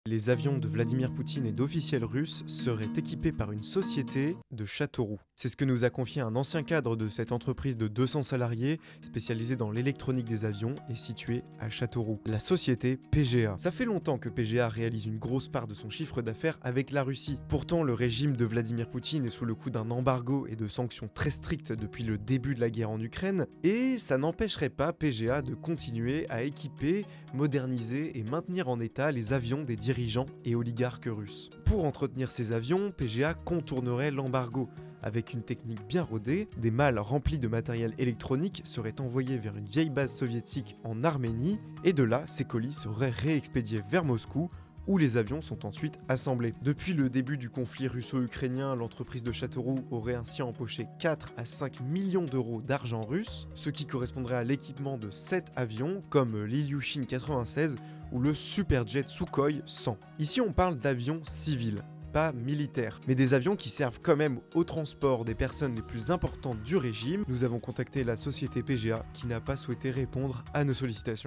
Les avions de Vladimir Poutine et d'officiels russes seraient équipés par une société de Châteauroux. C'est ce que nous a confié un ancien cadre de cette entreprise de 200 salariés spécialisée dans l'électronique des avions et située à Châteauroux. La société PGA. Ça fait longtemps que PGA réalise une grosse part de son chiffre d'affaires avec la Russie. Pourtant, le régime de Vladimir Poutine est sous le coup d'un embargo et de sanctions très strictes depuis le début de la guerre en Ukraine, et ça n'empêcherait pas PGA de continuer à équiper, moderniser et maintenir en état les avions des dirigeants et oligarques russes. Pour entretenir ces avions, PGA contournerait l'embargo. Avec une technique bien rodée, des malles remplis de matériel électronique seraient envoyés vers une vieille base soviétique en Arménie, et de là, ces colis seraient réexpédiés vers Moscou, où les avions sont ensuite assemblés. Depuis le début du conflit russo-ukrainien, l'entreprise de Châteauroux aurait ainsi empoché 4 à 5 millions d'euros d'argent russe, ce qui correspondrait à l'équipement de 7 avions, comme l'Ilyushin 96 ou le Superjet Sukhoi 100. Ici on parle d'avions civils, pas militaires, mais des avions qui servent quand même au transport des personnes les plus importantes du régime. Nous avons contacté la société PGA qui n'a pas souhaité répondre à nos sollicitations.